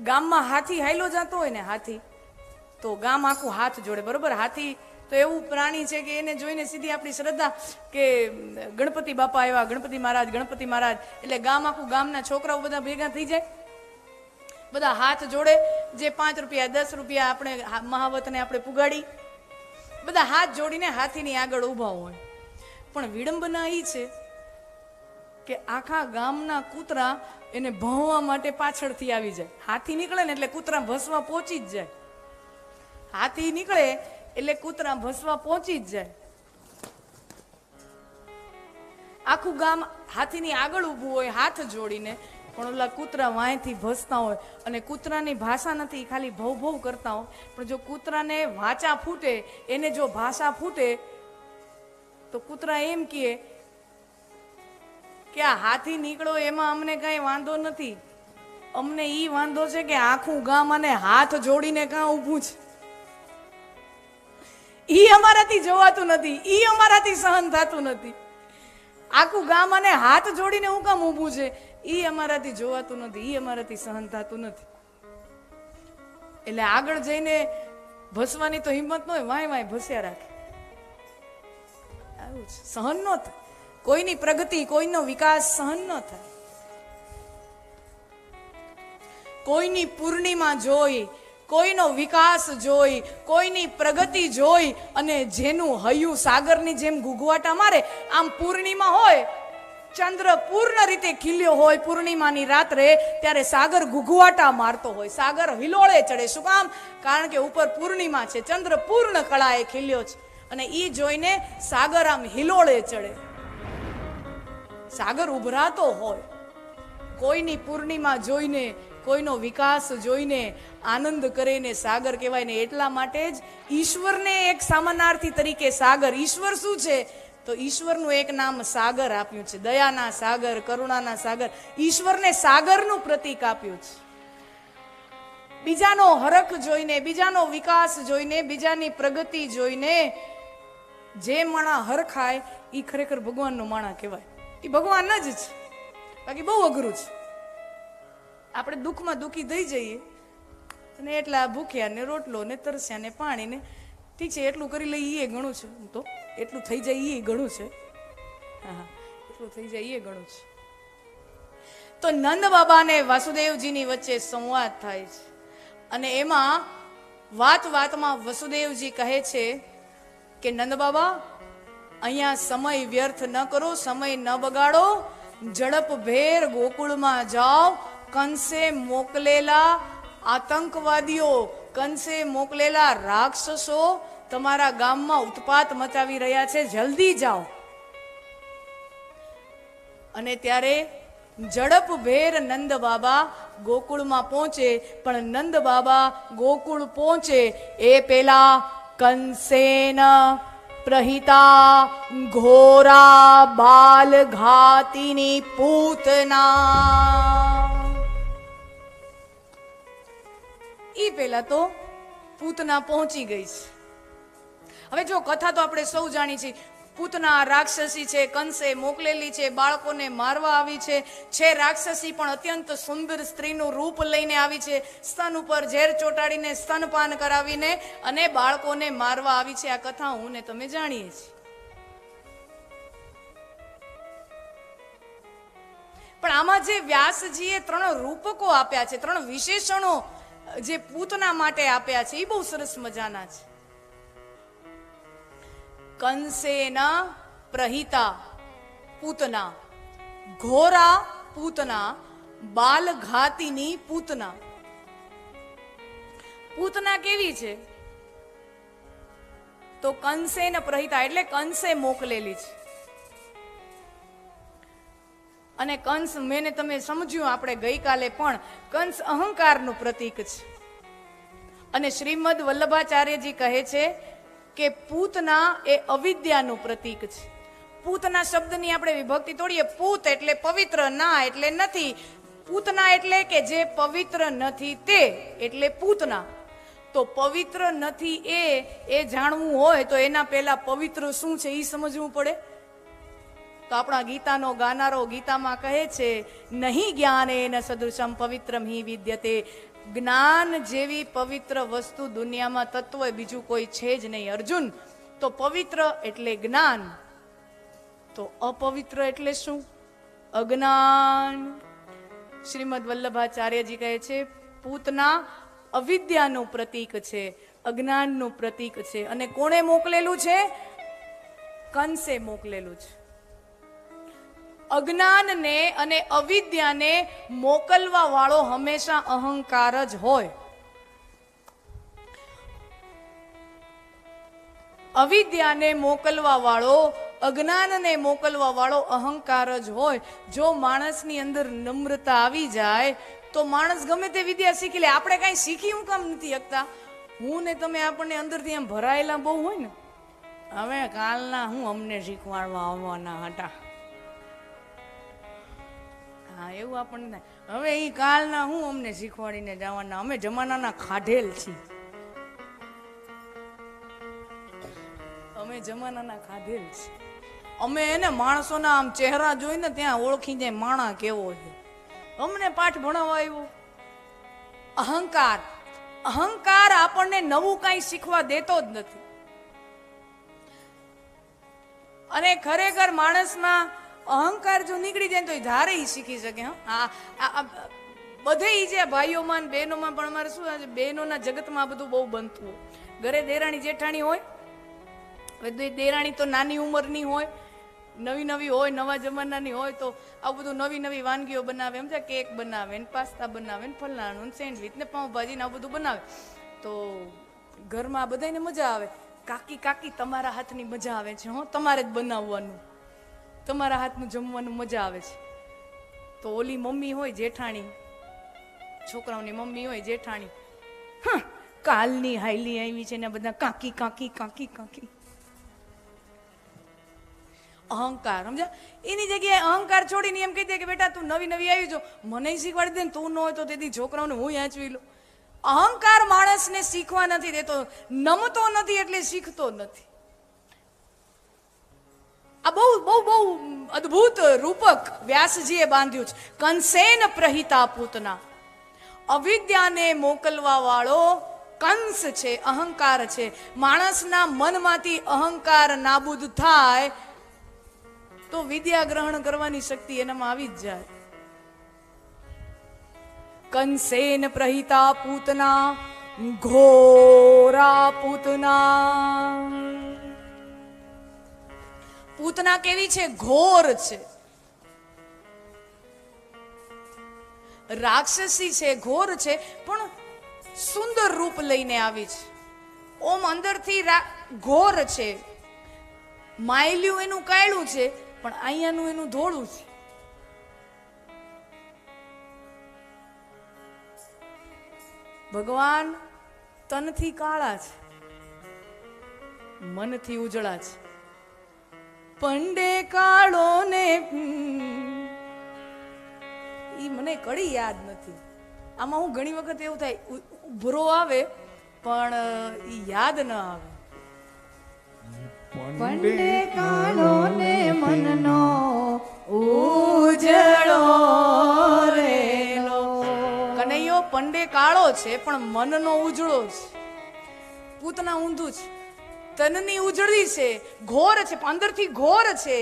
ગામમાં હાથી હાયલો જતો હોય ને હાથી, તો ગામ આખું હાથ જોડે, બરોબર. હાથી તો એવું પ્રાણી છે કે એને જોઈને સીધી આપણી શ્રદ્ધા કે ગણપતિ બાપા આવ્યા, ગણપતિ મહારાજ, ગણપતિ મહારાજ. એટલે ગામ આખું, ગામના છોકરાઓ બધા ભેગા થઈ જાય, બધા હાથ જોડે. જે 5 રૂપિયા 10 રૂપિયા આપણે મહાવતને આપણે પુગાડી, બધા હાથ જોડીને હાથીની આગળ ઊભા હોય. પણ વિડંબના એ છે કે આખા ગામના કૂતરા એને ભણવા માટે પાછળથી આવી જાય. હાથી નીકળે ને એટલે કૂતરા ભસવા પહોંચી જ જાય. હાથી નીકળે એટલે કૂતરા ભસવા પહોંચી જ જાય. આખું ગામ હાથીની આગળ ઊભું હોય હાથ જોડીને, પણ ઓલા કૂતરા વાંયથી ભસતા હોય. અને કૂતરાની ભાષા નથી, ખાલી ભવ ભવ કરતા હોય. પણ જો કૂતરાને વાચા ફૂટે, એને જો ભાષા ફૂટે, તો કૂતરા એમ કહે કે આ હાથી નીકળો એમાં અમને કઈ વાંધો નથી, અમને ઈ વાંધો છે કે આખું ગામ અને હાથ જોડીને કાં ઊભું છે, ઈ અમારાથી જોવાતું નથી, ઈ અમારાથી સહન થતું નથી. આખું ગામ અને હાથ જોડીને હું કામ ઊભું છે, ઈ અમારાથી જોવાતું નથી, ઈ અમારાથી સહન થતું નથી. એટલે આગળ જઈને ભસવાની તો હિંમત ન હોય, વાય વાય ભસ્યા રાખે. આવું છે, સહન ન થાય. કોઈની પ્રગતિ, કોઈનો વિકાસ સહન ન થાય. કોઈની પૂર્ણિમા જોઈ, કોઈનો વિકાસ જોઈ, કોઈની પ્રગતિ જોઈ અને જેનું હૈયું સાગરની જેમ ગુગવાટા મારે, આમ પૂર્ણિમા હોય, ચંદ્ર પૂર્ણ રીતે ખીલ્યો હોય પૂર્ણિમાની રાત્રે, ત્યારે સાગર ગુગવાટા મારતો હોય, સાગર હિલોળે ચડે. શું કામ? કારણ કે ઉપર પૂર્ણિમા છે, ચંદ્ર પૂર્ણ કળાએ ખીલ્યો છે, અને ઈ જોઈને સાગર આમ હિલોળે ચડે. સાગર ઉભરાતો હોય. કોઈની પૂર્ણિમા જોઈને, કોઈનો વિકાસ જોઈને આનંદ કરીને સાગર કહેવાય ને. એટલા માટે જ ઈશ્વરને એક સામાનાર્થી તરીકે સાગર, ઈશ્વર શું છે તો ઈશ્વરનું એક નામ સાગર આપ્યું છે. દયાના સાગર, કરુણાના સાગર, ઈશ્વરને સાગરનું પ્રતીક આપ્યું છે. બીજાનો હરખ જોઈને, બીજાનો વિકાસ જોઈને, બીજાની પ્રગતિ જોઈને જે માણા હરખાય એ ખરેખર ભગવાનનો માણા કહેવાય. એ ભગવાન જ છે, બાકી બહુ અઘરું છે. આપણે દુઃખમાં દુઃખી થઈ જઈએ અને એટલા ભૂખ્યા ને રોટલો ને તરસ્યા ને પાણી ને, ઠીક છે એટલું કરી લઈએ એ ઘણું છે. તો એટલું થઈ જાય એ ઘણું છે. હા, એટલું થઈ જાય એ ઘણું છે. તો નંદ બાબા ને વાસુદેવજીની વચ્ચે સંવાદ થાય છે અને એમાં વાત વાતમાં વસુદેવજી કહે છે કે નંદ બાબા, અહીંયા સમય વ્યર્થ ન કરો, સમય ન બગાડો, ઝડપ ભેર ગોકુળમાં જાઓ. કંસે મોકલેલા આતંકવાદીઓ, કંસે મોકલેલા રાક્ષસો તમારા ગામમાં ઉત્પાત મચાવી રહ્યા છે, જલ્દી જાઓ. અને ત્યારે ઝડપ ભેર નંદ બાબા ગોકુળમાં પહોંચે. પણ નંદ બાબા ગોકુળ પહોંચે એ પેલા કંસેન પ્રહિતા ઘોરા બાલ ઘાતીની પૂતના. ઈ પેલા તો પૂતના પહોંચી ગઈ છે. હવે જો કથા તો આપણે સૌ જાણી છીએ. પૂતના રાક્ષસી છે, કંસે મોકલેલી છે, બાળકોને મારવા આવી છે રાક્ષસી પણ અત્યંત સુંદર સ્ત્રીનું રૂપ લઈને આવી છે, સ્તન ઉપર ઝેર ચોટાડીને સ્તનપાન કરાવીને અને બાળકોને મારવા આવી છે. આ કથા હું ને તમે જાણીએ છીએ. પણ આમાં જે વ્યાસજીએ 3 રૂપકો આપ્યા છે, 3 વિશેષણો જે પૂતના માટે આપ્યા છે, એ બહુ સરસ મજાના છે. કંસેના પ્રહિતા પૂતના, ઘોરા પૂતના, બાલઘાતીની પૂતના. પૂતના કેવી છે તો કંસેન પ્રહિતા એટલે કંસે મોકલેલી છે. અને કંસ, મેને તમે સમજ્યું આપણે ગઈકાલે પણ, કંસ અહંકારનું પ્રતીક છે. અને શ્રીમદ વલ્લભાચાર્યજી કહે છે કે પૂતના એ અવિદ્યાનું પ્રતીક છે. પૂતના શબ્દની આપણે વિભક્તિ તોડીએ. પૂત એટલે પવિત્ર, ના એટલે નથી. પૂતના એટલે કે જે પવિત્ર નથી તે, એટલે પૂતના. તો પવિત્ર નથી એ જાણવું હોય તો એના પહેલા પવિત્ર શું છે એ સમજવું પડે. તો આપણા ગીતાનો ગાનારો ગીતામાં કહે છે, નહીં જ્ઞાનેન સદૃશમ પવિત્રમ હિ વિદ્યતે. જ્ઞાન જેવી પવિત્ર વસ્તુ દુનિયામાં તત્વ બીજું કોઈ છે જ નહીં અર્જુન. તો પવિત્ર એટલે જ્ઞાન, તો અપવિત્ર એટલે શું? અજ્ઞાન. શ્રીમદ વલ્લભાચાર્યજી કહે છે પૂતના અવિદ્યાનું પ્રતીક છે, અજ્ઞાનનું પ્રતીક છે. અને કોણે મોકલેલું છે? કંસે મોકલેલું છે. અજ્ઞાનને અને અવિદ્યાને મોકલવા વાળો હંમેશા અહંકાર જ હોય. અવિદ્યાને મોકલવા વાળો, અજ્ઞાનને મોકલવા વાળો અહંકાર જ હોય. જો માણસની અંદર નમ્રતા આવી જાય તો માણસ ગમે તે વિદ્યા શીખી લે. આપણે કઈ શીખી હું કામ નથી શકતા? હું ને તમે આપણને અંદરથી એમ ભરાયેલા બહુ હોય ને, હવે કાલના હું અમને શીખવાડવા આવવાના હતા, હા એવું આપણને થાય. હવે એ કાલના હું અમને શીખવાડીને જવાના, અમે જમાનાના ખાધેલ છીએ, અમે જમાનાના ખાધેલ છીએ. અમે એને માણસોના આમ ચહેરા જોઈને ત્યાં ઓળખી જાય માણા કેવો છે. અમને પાઠ ભણાવવા આવ્યો. અહંકાર, અહંકાર આપણને નવું કઈ શીખવા દેતો જ નથી. અને ખરેખર માણસમાં અહંકાર જો નીકળી જાય તો એ ધારે શીખી શકે. બધે જે ભાઈઓમાં બહેનોમાં પણ અમારે શું છે, બહેનોના જગતમાં બધું બહુ બનતું હોય. ઘરે દેરાણી જેઠાણી હોય, દેરાણી તો નાની ઉંમરની હોય, નવી નવી હોય, નવા જમાનાની હોય, તો આ બધું નવી નવી વાનગીઓ બનાવે, એમ છે કેક બનાવે ને પાસ્તા બનાવે ને ફલાણું સેન્ડવીચ ને પાઉંભાજી ને આ બધું બનાવે. તો ઘરમાં બધાને મજા આવે. કાકી કાકી તમારા હાથની મજા આવે છે, હો તમારે જ બનાવવાનું, તમારા હાથનું જમવાનું મજા આવે છે. તો ઓલી મમ્મી હોય જેઠાણી, છોકરાઓની મમ્મી હોય જેઠાણી, કાલની હાઈલી આવી છે ને બધા કાકી કાકી કાકી કાકી. અહંકાર, સમજા? એની જગ્યાએ અહંકાર છોડીને એમ કહી દે કે બેટા તું નવી નવી આવી જો, મને શીખવાડી દે ને, તું ન હોય તો તેથી છોકરાઓને હું યાચવી લઉં. અહંકાર માણસને શીખવા નથી દેતો, નમતો નથી એટલે શીખતો નથી. આ બહુ બહુ બહુ અદ્ભુત રૂપક વ્યાસજીએ બાંધ્યું છે. કંસેન પ્રહિતા પૂતના, અવિદ્યાને મોકલવા વાળો કંસ છે, અહંકાર છે. માણસના મનમાંથી અહંકાર નાબૂદ થાય તો વિદ્યા ગ્રહણ કરવાની શક્તિ એનામાં આવી જ જાય. કંસેન પ્રહિતા પૂતના ઘોરા પૂતના. પૂતના કેવી છે? ઘોર છે, રાક્ષસી છે, ઘોર છે, પણ સુંદર રૂપ લઈને આવી છે. ઓમ અંદરથી ઘોર છે, માયલ્યું એનું કાળું છે, પણ અહીંયાનું એનું ધોળું છે. ભગવાન તનથી કાળા છે, મનથી ઉજળા છે. પંડે કાળો ને ઈ મને કડી યાદ નથી. આમાં હું ઘણી વખત એવું થાય ઉભરો આવે પણ ઈ યાદ ન આવે. પંડે કાળો ને મનનો ઉજળો રેલો. કનૈયો પંડે કાળો છે પણ મનનો ઉજળો છે. પૂતના ઊંધું છે, તનની ઉજળી છે, ઘોર છે, અંદરથી ઘોર છે,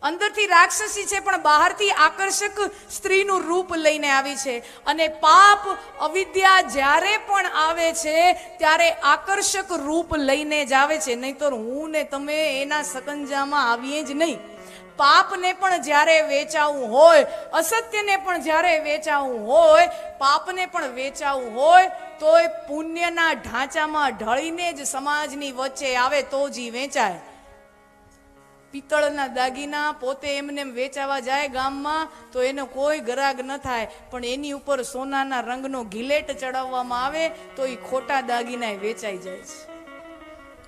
અંદરથી રાક્ષસી છે, પણ બહારથી આકર્ષક સ્ત્રીનું રૂપ લઈને આવી છે. અને પાપ અવિદ્યા જ્યારે પણ આવે છે ત્યારે આકર્ષક રૂપ લઈને જ આવે છે, નહીતર હું ને તમે એના સકંજામાં આવીએ જ નહીં. પાપને પણ જ્યારે વેચાવું હોય, અસત્યને પણ જ્યારે વેચાવું હોય, પાપને પણ વેચાવું હોય તો એ પુણ્યના ઢાંચામાં ઢળીને જ સમાજની વચ્ચે આવે તો જ વેચાય. પિત્તળના દાગીના પોતે એમને વેચાવા જાય ગામમાં તો એનો કોઈ ગરાગ ન થાય, પણ એની ઉપર સોનાના રંગનો ગિલેટ ચડાવવામાં આવે તો એ ખોટા દાગીના વેચાઈ જાય છે.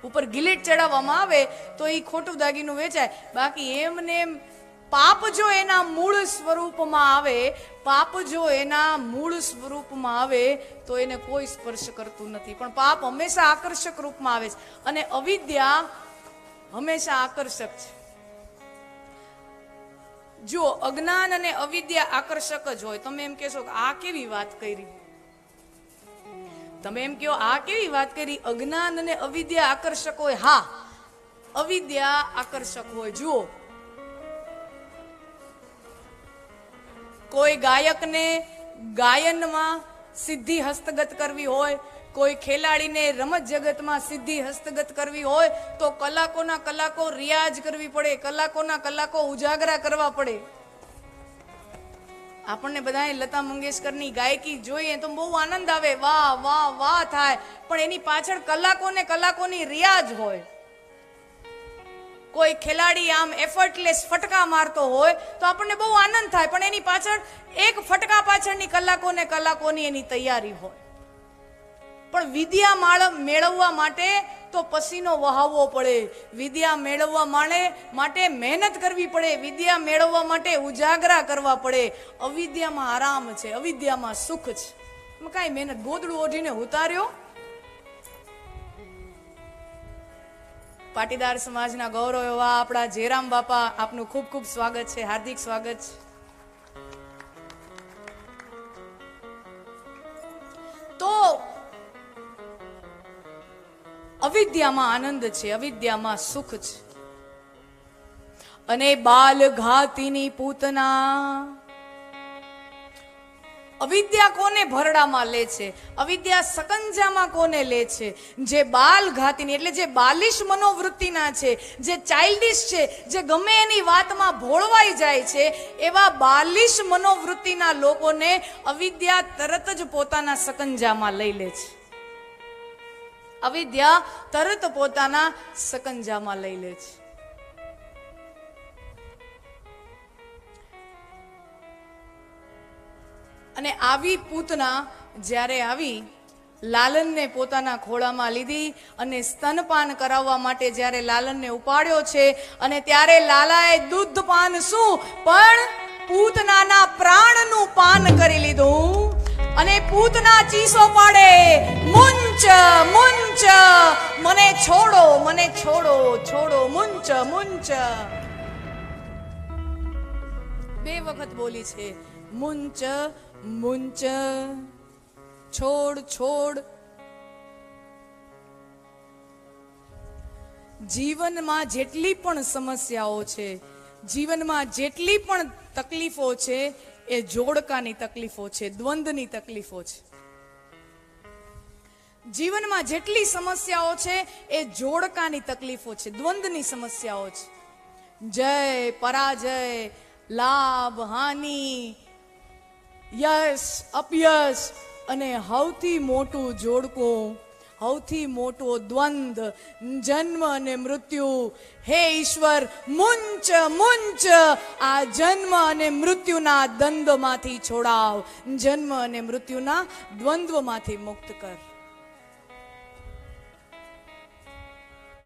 ઉપર ગિલેટ ચડાવવામાં આવે તો એ ખોટું દાગીનું વેચાય. બાકી એમને પાપ જો એના મૂળ સ્વરૂપમાં આવે, પાપ જો એના મૂળ સ્વરૂપમાં આવે તો એને કોઈ સ્પર્શ કરતું નથી. પણ પાપ હંમેશા આકર્ષક રૂપમાં આવે છે, અને અવિદ્યા હંમેશા આકર્ષક છે. જો અજ્ઞાન અને અવિદ્યા આકર્ષક જ હોય, તમે એમ કહેશો કે આ કેવી વાત કરી, તમે એમ કહો આ કેવી વાત કરી, અજ્ઞાન અને અવિદ્યા આકર્ષક હોય? હા, અવિદ્યા આકર્ષક હોય. જુઓ, કોઈ ગાયકને ગાયનમાં સિદ્ધિ હસ્તગત કરવી હોય, કોઈ ખેલાડીને રમત જગતમાં સિદ્ધિ હસ્તગત કરવી હોય તો કલાકોના કલાકો રિયાઝ કરવી પડે, કલાકોના કલાકો ઉજાગરા કરવા પડે. આપણને બધાએ લતા મંગેશકરની ગાયકી જોઈએ તો બહુ આનંદ આવે, વાહ વાહ વાહ થાય, પણ એની પાછળ કલાકોને કલાકોની રિયાઝ હોય. કોઈ ખેલાડી આમ એફર્ટલેસ ફટકા મારતો હોય તો આપણને બહુ આનંદ થાય, પણ એની પાછળ એક ફટકા પાછળની કલાકોને કલાકોની એની તૈયારી હોય. પણ વિદ્યા મેળવવા માટે તો પસીનો વહાવવો પડે, વિદ્યા મેળવવા માટે મહેનત કરવી પડે, વિદ્યા મેળવવા માટે ઉજાગરા કરવા પડે. અવિદ્યામાં આરામ છે, અવિદ્યામાં સુખ છે. કાંઈ મહેનત, ગોદડું ઓઢીને ઉતાર્યો. પાટીદાર સમાજના ગૌરવ એવા આપણા જયરામ બાપા, આપનું ખૂબ ખૂબ સ્વાગત છે, હાર્દિક સ્વાગત છે. તો અવિદ્યામાં આનંદ છે, અવિદ્યામાં સુખ છે. અને બાલ ઘાતીની પૂતના, અવિદ્યા કોને ભરડામાં લે છે? અવિદ્યા સકંજામાં કોને લે છે? જે બાલ ઘાતીની એટલે જે બાલિશ મનોવૃત્તિના છે, જે ચાઇલ્ડિશ છે, જે ગમે એની વાતમાં ભોળવાઈ જાય છે, એવા બાલિશ મનોવૃત્તિના લોકોને અવિદ્યા તરત જ પોતાના સકંજામાં લઈ લે છે. અવિદ્યા તરત પોતાના સકંજામાં લઈ લે છે. અને આવી પૂતના જ્યારે આવી લાલનને પોતાના ખોળામાં લીધી અને સ્તનપાન કરાવવા માટે જ્યારે લાલનને ઉપાડ્યો છે, અને ત્યારે લાલાએ દૂધપાન શું પણ પૂતનાના પ્રાણનું પાન કરી લીધું. અને પૂતના ચીસો પાડે, મુંચ મુંચ, મને છોડો, મને છોડો, છોડો, મુંચ મુંચ. 2 વખત બોલી છે, મુંચ મુંચ, છોડ છોડ. જીવનમાં જેટલી પણ સમસ્યાઓ છે, જીવનમાં જેટલી પણ તકલીફો છે, એ જોડકાની તકલીફો છે, દ્વંદ્વની તકલીફો છે. જીવનમાં જેટલી સમસ્યાઓ છે એ જોડકાની તકલીફો છે, દ્વંદ્વની સમસ્યાઓ છે. જય પરાજય, લાભ હાનિ, યશ અપયશ, અને સૌથી મોટું જોડકું, સૌથી મોટો દ્વંદ, જન્મ અને મૃત્યુ. હે ઈશ્વર, મુંચ મુંચ, આ જન્મ અને મૃત્યુના દ્વંદ્વમાંથી છોડાવ, જન્મ અને મૃત્યુના દ્વંદ્વમાંથી મુક્ત કર.